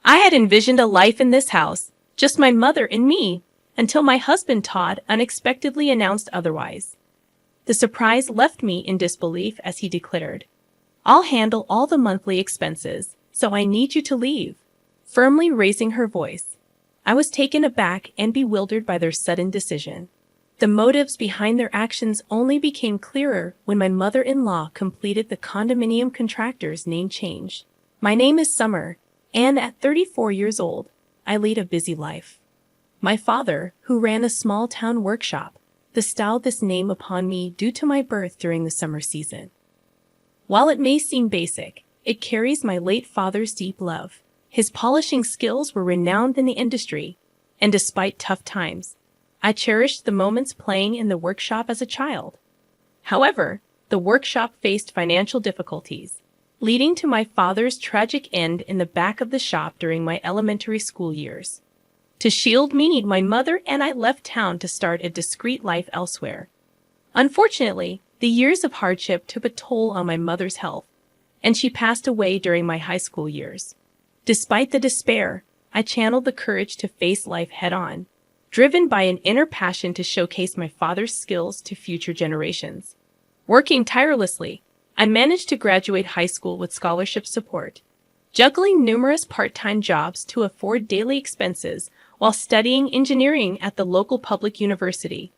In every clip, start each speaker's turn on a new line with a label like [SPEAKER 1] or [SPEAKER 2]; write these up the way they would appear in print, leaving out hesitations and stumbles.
[SPEAKER 1] I had envisioned a life in this house, just my mother and me, until my husband Todd unexpectedly announced otherwise. The surprise left me in disbelief as he declared, "I'll handle all the monthly expenses, so I need you to leave," firmly raising her voice. I was taken aback and bewildered by their sudden decision. The motives behind their actions only became clearer when my mother-in-law completed the condominium contractor's name change. My name is Summer, and at 34 years old, I lead a busy life. My father, who ran a small-town workshop, bestowed this name upon me due to my birth during the summer season. While it may seem basic, it carries my late father's deep love. His polishing skills were renowned in the industry, and despite tough times, I cherished the moments playing in the workshop as a child. However, the workshop faced financial difficulties, leading to my father's tragic end in the back of the shop during my elementary school years. To shield me, my mother and I left town to start a discreet life elsewhere. Unfortunately, the years of hardship took a toll on my mother's health, and she passed away during my high school years. Despite the despair, I channeled the courage to face life head-on, driven by an inner passion to showcase my father's skills to future generations. Working tirelessly, I managed to graduate high school with scholarship support, juggling numerous part-time jobs to afford daily expenses while studying engineering at the local public university.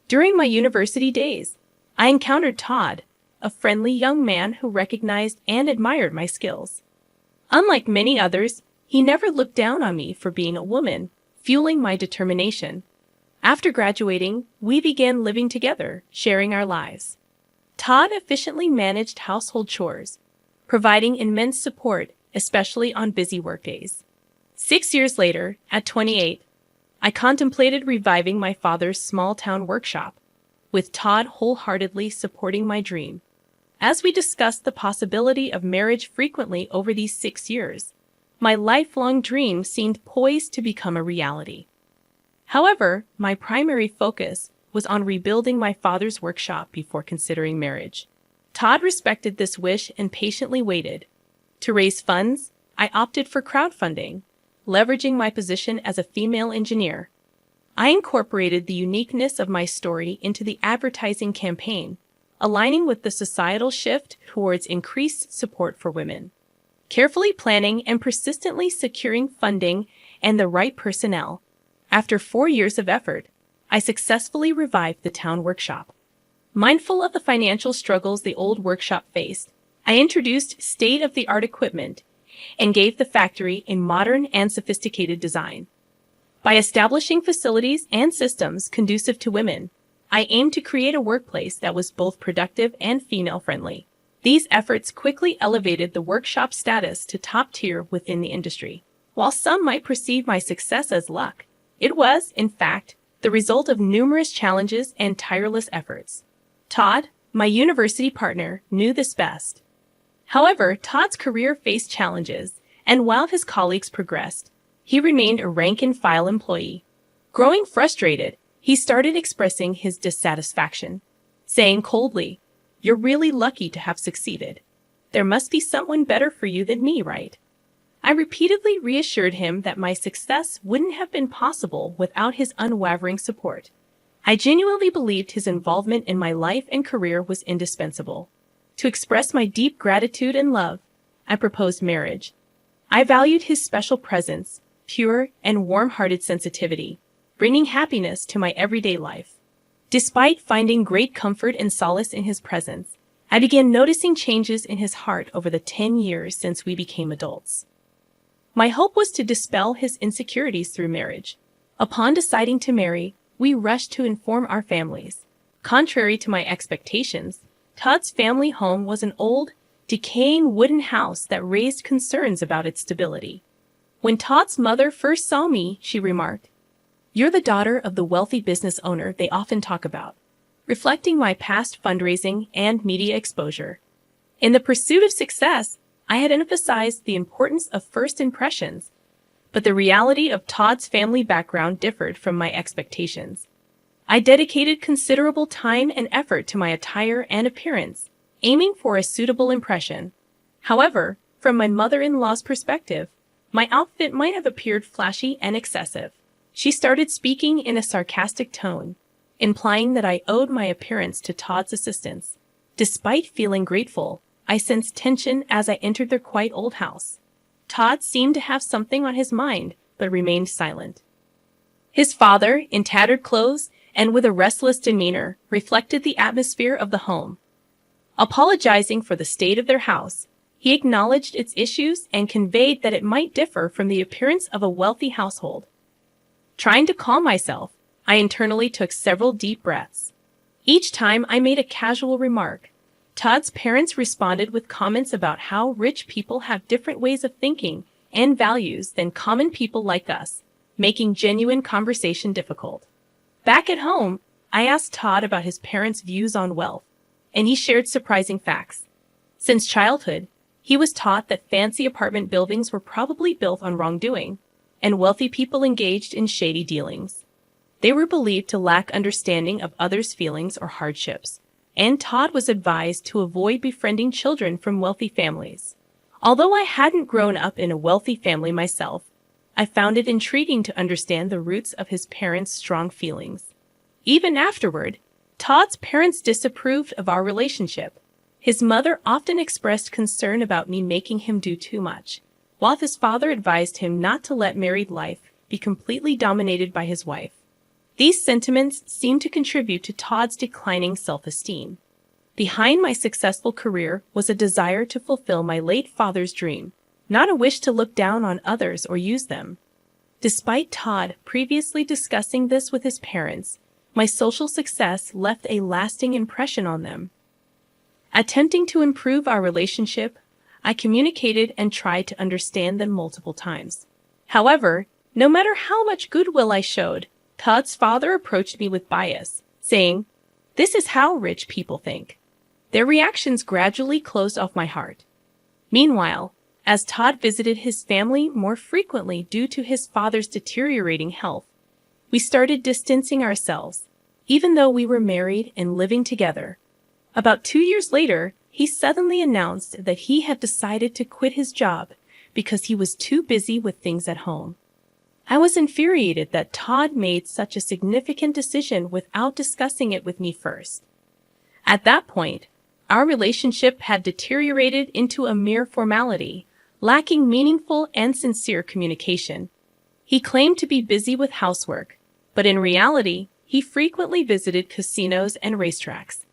[SPEAKER 1] During my university days, I encountered Todd, a friendly young man who recognized and admired my skills. Unlike many others, he never looked down on me for being a woman, fueling my determination. After graduating, we began living together, sharing our lives. Todd efficiently managed household chores, providing immense support, especially on busy workdays. 6 years later, at 28, I contemplated reviving my father's small-town workshop, with Todd wholeheartedly supporting my dream. As we discussed the possibility of marriage frequently over these 6 years, my lifelong dream seemed poised to become a reality. However, my primary focus was on rebuilding my father's workshop before considering marriage. Todd respected this wish and patiently waited. To raise funds, I opted for crowdfunding, leveraging my position as a female engineer. I incorporated the uniqueness of my story into the advertising campaign, aligning with the societal shift towards increased support for women. Carefully planning and persistently securing funding and the right personnel, after 4 years of effort, I successfully revived the town workshop. Mindful of the financial struggles the old workshop faced, I introduced state-of-the-art equipment and gave the factory a modern and sophisticated design. By establishing facilities and systems conducive to women, I aimed to create a workplace that was both productive and female-friendly. These efforts quickly elevated the workshop's status to top tier within the industry. While some might perceive my success as luck, it was, in fact, the result of numerous challenges and tireless efforts. Todd, my university partner, knew this best. However, Todd's career faced challenges, and while his colleagues progressed, he remained a rank-and-file employee. Growing frustrated, he started expressing his dissatisfaction, saying coldly, "You're really lucky to have succeeded. There must be someone better for you than me, right?" I repeatedly reassured him that my success wouldn't have been possible without his unwavering support. I genuinely believed his involvement in my life and career was indispensable. To express my deep gratitude and love, I proposed marriage. I valued his special presence, pure and warm-hearted sensitivity, bringing happiness to my everyday life. Despite finding great comfort and solace in his presence, I began noticing changes in his heart over the 10 years since we became adults. My hope was to dispel his insecurities through marriage. Upon deciding to marry, we rushed to inform our families. Contrary to my expectations, Todd's family home was an old, decaying wooden house that raised concerns about its stability. When Todd's mother first saw me, she remarked, "You're the daughter of the wealthy business owner they often talk about," reflecting my past fundraising and media exposure. In the pursuit of success, I had emphasized the importance of first impressions, but the reality of Todd's family background differed from my expectations. I dedicated considerable time and effort to my attire and appearance, aiming for a suitable impression. However, from my mother-in-law's perspective, My outfit might have appeared flashy and excessive. She started speaking in a sarcastic tone, implying that I owed my appearance to Todd's assistance. Despite feeling grateful, I sensed tension as I entered their quite old house. Todd seemed to have something on his mind, but remained silent. His father, in tattered clothes and with a restless demeanor, reflected the atmosphere of the home. Apologizing for the state of their house, he acknowledged its issues and conveyed that it might differ from the appearance of a wealthy household. Trying to calm myself, I internally took several deep breaths. Each time I made a casual remark, Todd's parents responded with comments about how rich people have different ways of thinking and values than common people like us, making genuine conversation difficult. Back at home, I asked Todd about his parents' views on wealth, and he shared surprising facts. Since childhood, he was taught that fancy apartment buildings were probably built on wrongdoing, and wealthy people engaged in shady dealings. They were believed to lack understanding of others' feelings or hardships, and Todd was advised to avoid befriending children from wealthy families. Although I hadn't grown up in a wealthy family myself, I found it intriguing to understand the roots of his parents' strong feelings. Even afterward, Todd's parents disapproved of our relationship. His mother often expressed concern about me making him do too much, while his father advised him not to let married life be completely dominated by his wife. These sentiments seemed to contribute to Todd's declining self-esteem. Behind my successful career was a desire to fulfill my late father's dream, not a wish to look down on others or use them. Despite Todd previously discussing this with his parents, my social success left a lasting impression on them. Attempting to improve our relationship, I communicated and tried to understand them multiple times. However, no matter how much goodwill I showed, Todd's father approached me with bias, saying, "This is how rich people think." Their reactions gradually closed off my heart. Meanwhile, as Todd visited his family more frequently due to his father's deteriorating health, we started distancing ourselves, even though we were married and living together. About 2 years later, he suddenly announced that he had decided to quit his job because he was too busy with things at home. I was infuriated that Todd made such a significant decision without discussing it with me first. At that point, our relationship had deteriorated into a mere formality, lacking meaningful and sincere communication. He claimed to be busy with housework, but in reality, he frequently visited casinos and racetracks.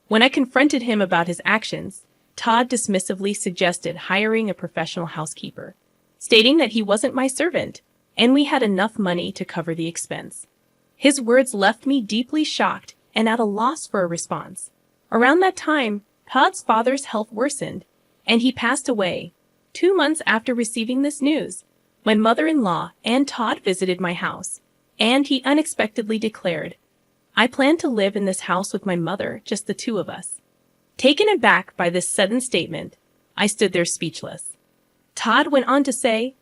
[SPEAKER 1] When I confronted him about his actions, Todd dismissively suggested hiring a professional housekeeper, stating that he wasn't my servant, and we had enough money to cover the expense. His words left me deeply shocked and at a loss for a response. Around that time, Todd's father's health worsened, and he passed away. 2 months after receiving this news, my mother-in-law and Todd visited my house, and he unexpectedly declared, "I plan to live in this house with my mother, just the two of us." Taken aback by this sudden statement, I stood there speechless. Todd went on to say,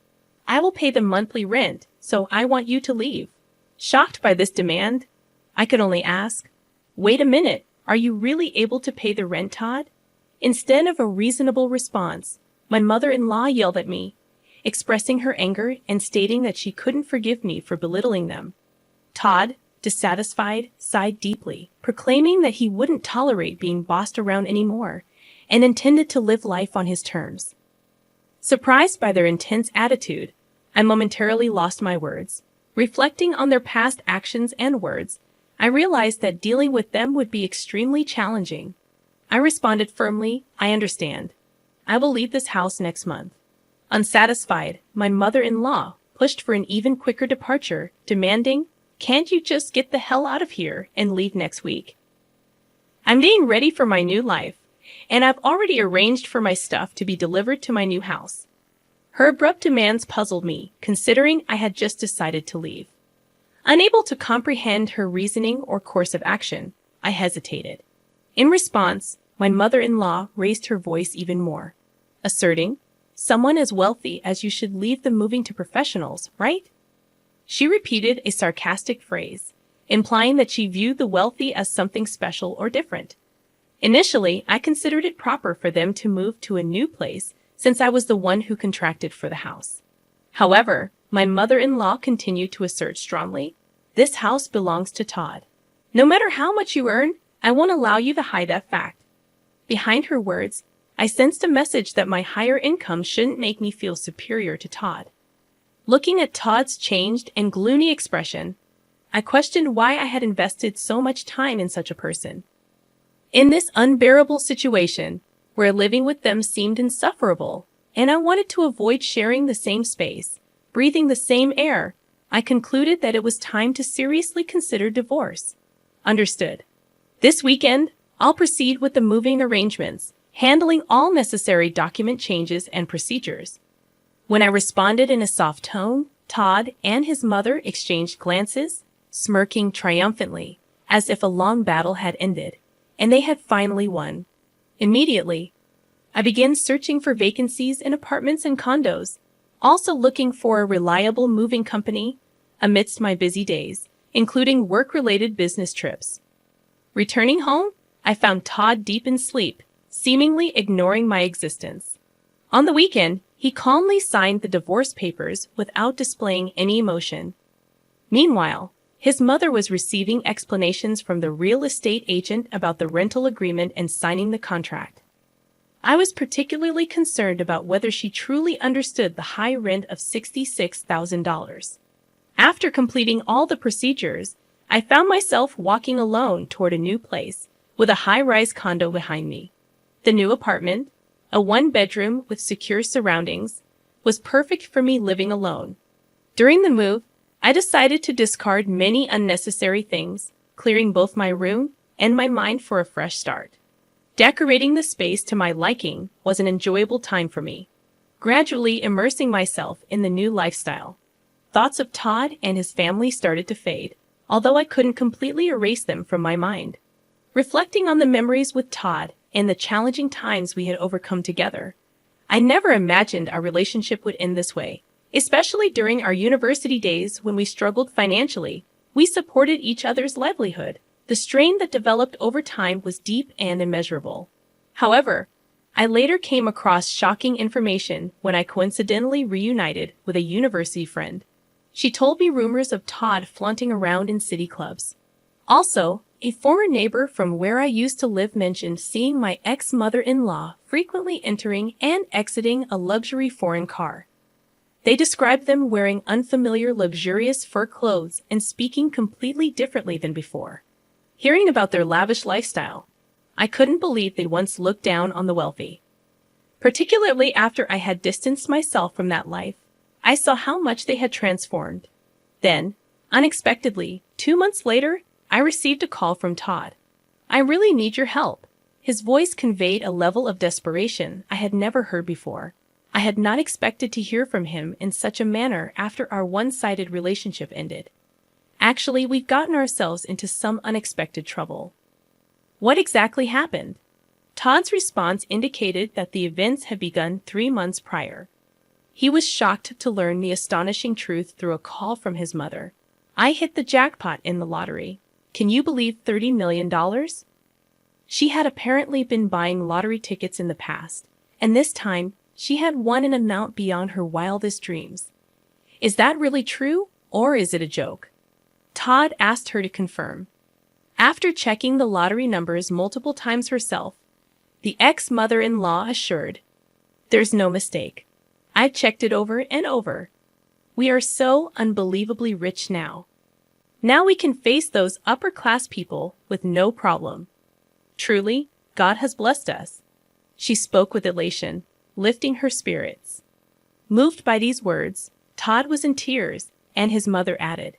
[SPEAKER 1] "I will pay the monthly rent, so I want you to leave." Shocked by this demand, I could only ask, "Wait a minute, are you really able to pay the rent, Todd?" Instead of a reasonable response, my mother-in-law yelled at me, expressing her anger and stating that she couldn't forgive me for belittling them. Todd, dissatisfied, sighed deeply, proclaiming that he wouldn't tolerate being bossed around anymore and intended to live life on his terms. Surprised by their intense attitude, I momentarily lost my words. Reflecting on their past actions and words, I realized that dealing with them would be extremely challenging. I responded firmly, "I understand. I will leave this house next month." Unsatisfied, my mother-in-law pushed for an even quicker departure, demanding, "Can't you just get the hell out of here and leave next week?" I'm getting ready for my new life, and I've already arranged for my stuff to be delivered to my new house. Her abrupt demands puzzled me, considering I had just decided to leave. Unable to comprehend her reasoning or course of action, I hesitated. In response, my mother-in-law raised her voice even more, asserting, "Someone as wealthy as you should leave them moving to professionals, right?" She repeated a sarcastic phrase, implying that she viewed the wealthy as something special or different. Initially, I considered it proper for them to move to a new place since I was the one who contracted for the house. However, my mother-in-law continued to assert strongly, "This house belongs to Todd. No matter how much you earn, I won't allow you to hide that fact." Behind her words, I sensed a message that my higher income shouldn't make me feel superior to Todd. Looking at Todd's changed and gloomy expression, I questioned why I had invested so much time in such a person. In this unbearable situation, where living with them seemed insufferable, and I wanted to avoid sharing the same space, breathing the same air, I concluded that it was time to seriously consider divorce. Understood. This weekend, I'll proceed with the moving arrangements, handling all necessary document changes and procedures. When I responded in a soft tone, Todd and his mother exchanged glances, smirking triumphantly, as if a long battle had ended, and they had finally won. Immediately, I began searching for vacancies in apartments and condos, also looking for a reliable moving company amidst my busy days, including work-related business trips. Returning home, I found Todd deep in sleep, seemingly ignoring my existence. On the weekend, he calmly signed the divorce papers without displaying any emotion. Meanwhile, his mother was receiving explanations from the real estate agent about the rental agreement and signing the contract. I was particularly concerned about whether she truly understood the high rent of $66,000. After completing all the procedures, I found myself walking alone toward a new place, with a high-rise condo behind me. The new apartment, a one-bedroom with secure surroundings, was perfect for me living alone. During the move, I decided to discard many unnecessary things, clearing both my room and my mind for a fresh start. Decorating the space to my liking was an enjoyable time for me, gradually immersing myself in the new lifestyle. Thoughts of Todd and his family started to fade, although I couldn't completely erase them from my mind. Reflecting on the memories with Todd and the challenging times we had overcome together, I never imagined our relationship would end this way. Especially during our university days when we struggled financially, we supported each other's livelihood. The strain that developed over time was deep and immeasurable. However, I later came across shocking information when I coincidentally reunited with a university friend. She told me rumors of Todd flaunting around in city clubs. Also, a former neighbor from where I used to live mentioned seeing my ex-mother-in-law frequently entering and exiting a luxury foreign car. They described them wearing unfamiliar luxurious fur clothes and speaking completely differently than before. Hearing about their lavish lifestyle, I couldn't believe they'd once looked down on the wealthy. Particularly after I had distanced myself from that life, I saw how much they had transformed. Then, unexpectedly, 2 months later, I received a call from Todd. "I really need your help." His voice conveyed a level of desperation I had never heard before. I had not expected to hear from him in such a manner after our one-sided relationship ended. Actually, we've gotten ourselves into some unexpected trouble. What exactly happened? Todd's response indicated that the events had begun 3 months prior. He was shocked to learn the astonishing truth through a call from his mother. "I hit the jackpot in the lottery. Can you believe $30 million? She had apparently been buying lottery tickets in the past, and this time, she had won an amount beyond her wildest dreams. Is that really true, or is it a joke?" Todd asked her to confirm. After checking the lottery numbers multiple times herself, the ex-mother-in-law assured, "There's no mistake. I've checked it over and over. We are so unbelievably rich now. Now we can face those upper-class people with no problem. Truly, God has blessed us." She spoke with elation, lifting her spirits. Moved by these words, Todd was in tears, and his mother added,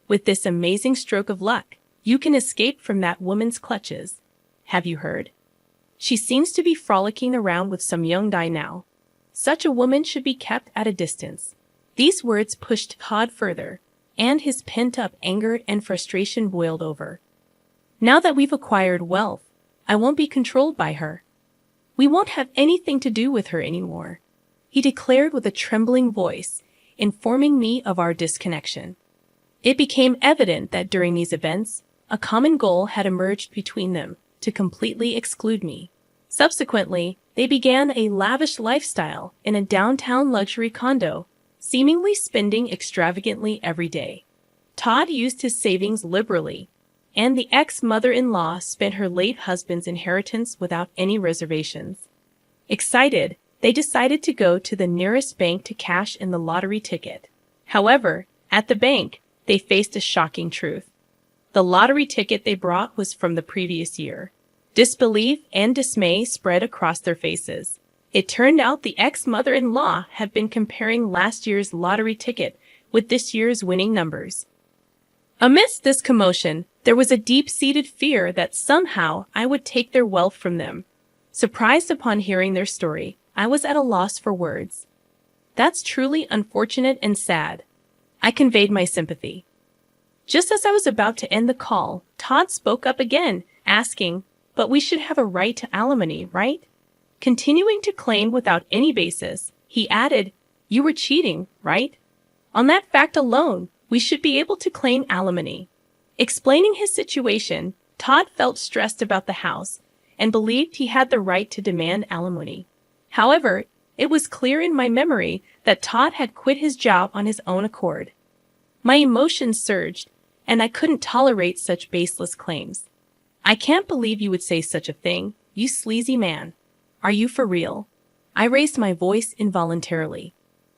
[SPEAKER 1] "With this amazing stroke of luck, you can escape from that woman's clutches. Have you heard? She seems to be frolicking around with some young guy now. Such a woman should be kept at a distance." These words pushed Todd further, and his pent-up anger and frustration boiled over. "Now that we've acquired wealth, I won't be controlled by her. We won't have anything to do with her anymore," he declared with a trembling voice, informing me of our disconnection. It became evident that during these events, a common goal had emerged between them to completely exclude me. Subsequently, they began a lavish lifestyle in a downtown luxury condo, seemingly spending extravagantly every day. Todd used his savings liberally, and the ex-mother-in-law spent her late husband's inheritance without any reservations. Excited, they decided to go to the nearest bank to cash in the lottery ticket. However, at the bank, they faced a shocking truth. The lottery ticket they brought was from the previous year. Disbelief and dismay spread across their faces. It turned out the ex-mother-in-law had been comparing last year's lottery ticket with this year's winning numbers. Amidst this commotion, there was a deep-seated fear that somehow I would take their wealth from them. Surprised upon hearing their story, I was at a loss for words. "That's truly unfortunate and sad." I conveyed my sympathy. Just as I was about to end the call, Todd spoke up again, asking, "But we should have a right to alimony, right?" Continuing to claim without any basis, he added, "You were cheating, right? On that fact alone, we should be able to claim alimony." Explaining his situation, Todd felt stressed about the house and believed he had the right to demand alimony. However, it was clear in my memory that Todd had quit his job on his own accord. My emotions surged, and I couldn't tolerate such baseless claims. "I can't believe you would say such a thing, you sleazy man. Are you for real?" I raised my voice involuntarily.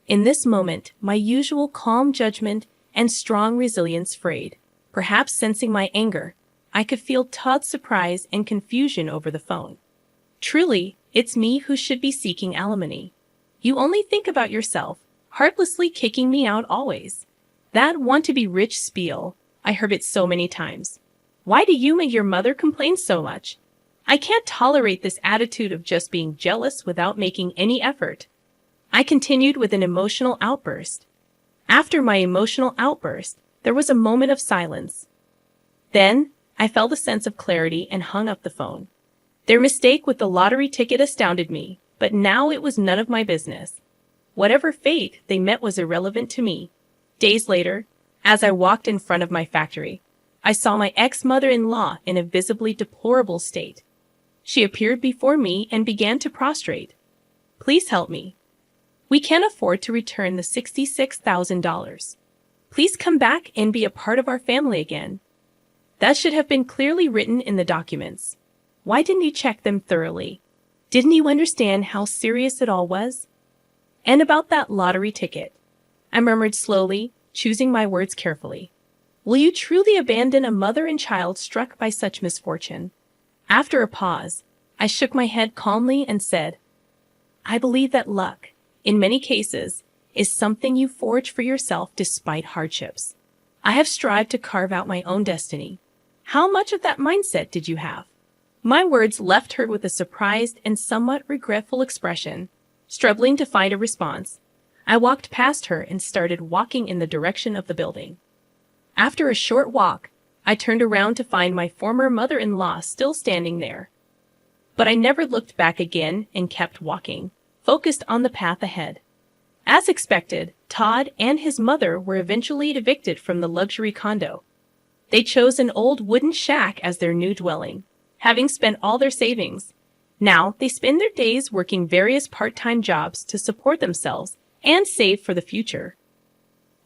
[SPEAKER 1] In this moment, my usual calm judgment and strong resilience frayed. Perhaps sensing my anger, I could feel Todd's surprise and confusion over the phone. "Truly, it's me who should be seeking alimony. You only think about yourself, heartlessly kicking me out always. That want-to-be-rich spiel, I heard it so many times. Why do you and your mother complain so much? I can't tolerate this attitude of just being jealous without making any effort." I continued with an emotional outburst. After my emotional outburst, there was a moment of silence. Then, I felt a sense of clarity and hung up the phone. Their mistake with the lottery ticket astounded me, but now it was none of my business. Whatever fate they met was irrelevant to me. Days later, as I walked in front of my factory, I saw my ex-mother-in-law in a visibly deplorable state. She appeared before me and began to prostrate. "Please help me. We can't afford to return the $66,000. Please come back and be a part of our family again." That should have been clearly written in the documents. Why didn't you check them thoroughly? Didn't you understand how serious it all was? And about that lottery ticket, I murmured slowly, choosing my words carefully. Will you truly abandon a mother and child struck by such misfortune? After a pause, I shook my head calmly and said, "I believe that luck, in many cases, is something you forge for yourself despite hardships. I have strived to carve out my own destiny. How much of that mindset did you have?" My words left her with a surprised and somewhat regretful expression. Struggling to find a response, I walked past her and started walking in the direction of the building. After a short walk, I turned around to find my former mother-in-law still standing there. But I never looked back again and kept walking, focused on the path ahead. As expected, Todd and his mother were eventually evicted from the luxury condo. They chose an old wooden shack as their new dwelling, having spent all their savings. Now they spend their days working various part-time jobs to support themselves and save for the future.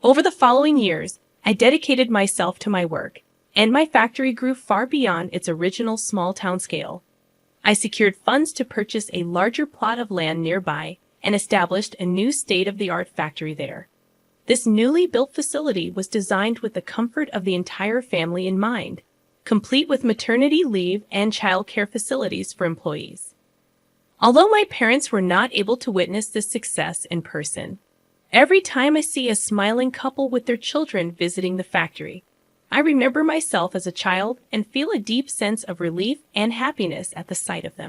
[SPEAKER 1] Over the following years, I dedicated myself to my work, and my factory grew far beyond its original small-town scale. I secured funds to purchase a larger plot of land nearby and established a new state-of-the-art factory there. This newly built facility was designed with the comfort of the entire family in mind, complete with maternity leave and childcare facilities for employees. Although my parents were not able to witness this success in person, every time I see a smiling couple with their children visiting the factory, I remember myself as a child and feel a deep sense of relief and happiness at the sight of them.